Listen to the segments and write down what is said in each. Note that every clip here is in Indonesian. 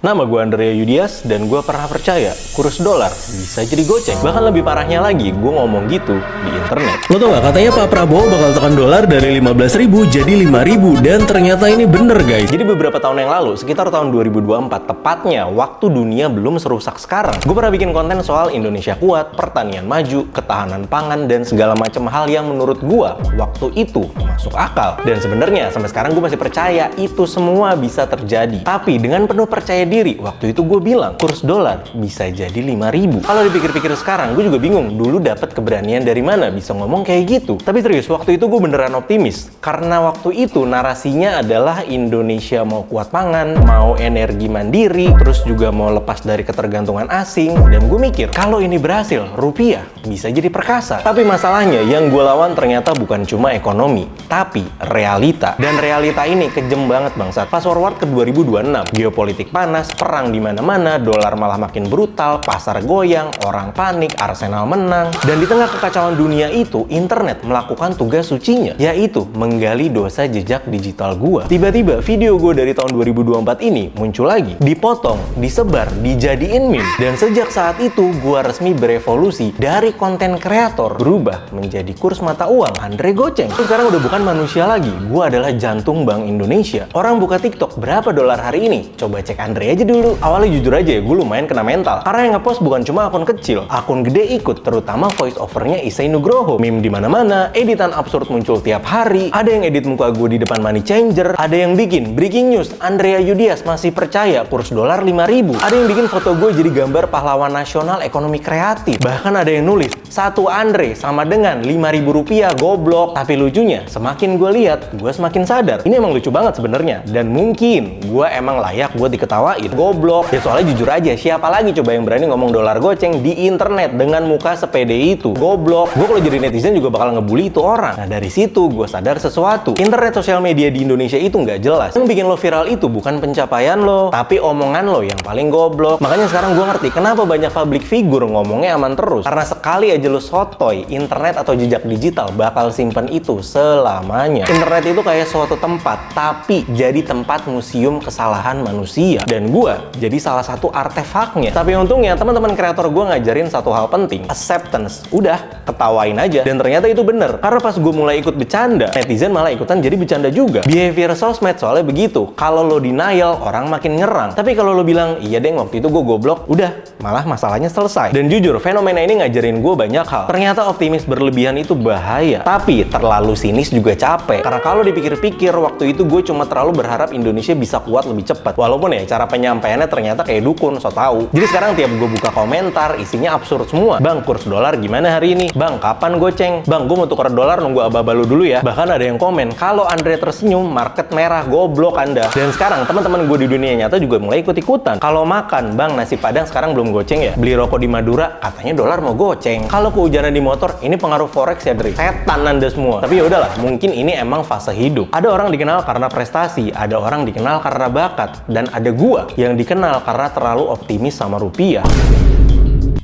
Nama gue Andrea Yudias dan gue pernah percaya kurs dolar bisa jadi goceng. Bahkan lebih parahnya lagi, gue ngomong gitu di internet. Lo tau gak, katanya Pak Prabowo bakal tekan dolar dari 15.000 jadi 5.000. Dan ternyata ini bener guys. Jadi beberapa tahun yang lalu, sekitar tahun 2024, tepatnya waktu dunia belum serusak sekarang, gue pernah bikin konten soal Indonesia kuat, pertanian maju, ketahanan pangan, dan segala macam hal yang menurut gue waktu itu masuk akal. Dan sebenarnya sampai sekarang gue masih percaya itu semua bisa terjadi. Tapi dengan penuh percaya diri, waktu itu gue bilang kurs dolar bisa jadi 5.000. Kalau dipikir-pikir sekarang, gue juga bingung dulu dapat keberanian dari mana bisa ngomong kayak gitu. Tapi serius, waktu itu gue beneran optimis karena waktu itu narasinya adalah Indonesia mau kuat pangan, mau energi mandiri, terus juga mau lepas dari ketergantungan asing. Dan gue mikir kalau ini berhasil, rupiah bisa jadi perkasa. Tapi masalahnya yang gue lawan ternyata bukan cuma ekonomi, tapi realita. Dan realita ini kejem banget bangsat. Fast forward ke 2026, geopolitik panas, perang di mana-mana, dolar malah makin brutal, pasar goyang, orang panik, Arsenal menang. Dan di tengah kekacauan dunia itu, internet melakukan tugas sucinya, yaitu menggali dosa jejak digital gua. Tiba-tiba video gue dari tahun 2024 ini muncul lagi, dipotong, disebar, dijadiin meme. Dan sejak saat itu, gua resmi berevolusi dari konten kreator berubah menjadi kurs mata uang Andre Goceng. Sekarang udah bukan manusia lagi, gua adalah jantung Bank Indonesia. Orang buka TikTok, berapa dolar hari ini? Coba cek Andre aja dulu. Awalnya jujur aja ya, gue lumayan kena mental. Karena yang ngepost bukan cuma akun kecil, akun gede ikut, terutama voice overnya Isai Nugroho. Meme di mana-mana, editan absurd muncul tiap hari. Ada yang edit muka gue di depan money changer, ada yang bikin breaking news, Andrea Yudias masih percaya kurs dolar 5.000. Ada yang bikin foto gue jadi gambar pahlawan nasional ekonomi kreatif. Bahkan ada yang nulis, satu Andre sama dengan 5.000 rupiah, goblok. Tapi lucunya, semakin gue lihat, gue semakin sadar. Ini emang lucu banget sebenarnya. Dan mungkin gue emang layak buat diketawain. Goblok. Ya soalnya jujur aja, siapa lagi coba yang berani ngomong dolar goceng di internet dengan muka sepede itu? Goblok. Gue kalau jadi netizen juga bakal ngebully itu orang. Nah dari situ gue sadar sesuatu. Internet sosial media di Indonesia itu nggak jelas. Yang bikin lo viral itu bukan pencapaian lo, tapi omongan lo yang paling goblok. Makanya sekarang gue ngerti kenapa banyak public figure ngomongnya aman terus. Karena sekali aja lo sotoy, internet atau jejak digital bakal simpen itu selamanya. Internet itu kayak suatu tempat, tapi jadi tempat museum kesalahan manusia. Dan gue jadi salah satu artefaknya. Tapi untungnya teman-teman kreator gue ngajarin satu hal penting, acceptance. Udah, ketawain aja. Dan ternyata itu bener. Karena pas gue mulai ikut bercanda, netizen malah ikutan jadi bercanda juga. Behavior sosmed soalnya begitu. Kalau lo denial, orang makin nyerang. Tapi kalau lo bilang, iya deng waktu itu gue goblok, udah, malah masalahnya selesai. Dan jujur, fenomena ini ngajarin gue banyak hal. Ternyata optimis berlebihan itu bahaya. Tapi terlalu sinis juga capek. Karena kalau dipikir-pikir, waktu itu gue cuma terlalu berharap Indonesia bisa kuat lebih cepat. Walaupun ya cara penyampaiannya ternyata kayak dukun, so tau. Jadi sekarang tiap gue buka komentar, isinya absurd semua. Bang, kurs dolar gimana hari ini? Bang, kapan goceng? Bang, gue mau tukar dolar nunggu aba-aba lu dulu ya. Bahkan ada yang komen, kalau Andre tersenyum, market merah, goblok Anda. Dan sekarang teman-teman gue di dunia nyata juga mulai ikut-ikutan. Kalau makan, bang, nasi padang sekarang belum goceng ya? Beli rokok di Madura, katanya dolar mau goceng. Kalau kehujanan di motor, ini pengaruh forex ya, Dri. Setan Anda semua. Tapi ya udahlah, mungkin ini emang fase hidup. Ada orang dikenal karena prestasi, ada orang dikenal karena bakat, dan ada gua yang dikenal karena terlalu optimis sama rupiah.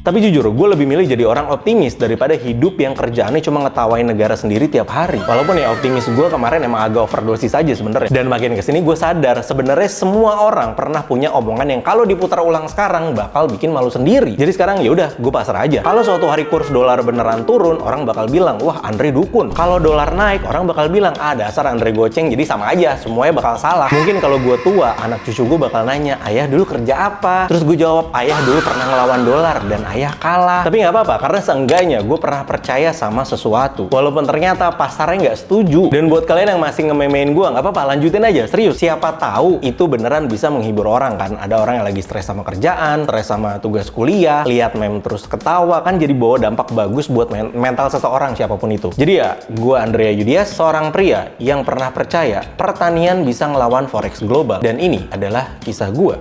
Tapi jujur, gue lebih milih jadi orang optimis daripada hidup yang kerjaannya cuma ngetawain negara sendiri tiap hari. Walaupun ya optimis gue kemarin emang agak overdosis aja sebenarnya. Dan makin kesini gue sadar, sebenarnya semua orang pernah punya omongan yang kalau diputar ulang sekarang bakal bikin malu sendiri. Jadi sekarang ya udah, gue pasrah aja. Kalau suatu hari kurs dolar beneran turun, orang bakal bilang, wah Andre dukun. Kalau dolar naik, orang bakal bilang, ah dasar Andre goceng, jadi sama aja, semuanya bakal salah. Mungkin kalau gue tua, anak cucu gue bakal nanya, ayah dulu kerja apa? Terus gue jawab, ayah dulu pernah ngelawan dolar dan ayah kalah. Tapi nggak apa-apa, karena seenggaknya gue pernah percaya sama sesuatu. Walaupun ternyata pasarnya nggak setuju. Dan buat kalian yang masih ngememein gue, nggak apa-apa, lanjutin aja. Serius, siapa tahu itu beneran bisa menghibur orang kan. Ada orang yang lagi stres sama kerjaan, stres sama tugas kuliah, lihat meme terus ketawa, kan jadi bawa dampak bagus buat mental seseorang siapapun itu. Jadi ya, gue Andrea Yudias, seorang pria yang pernah percaya pertanian bisa ngelawan forex global. Dan ini adalah kisah gue.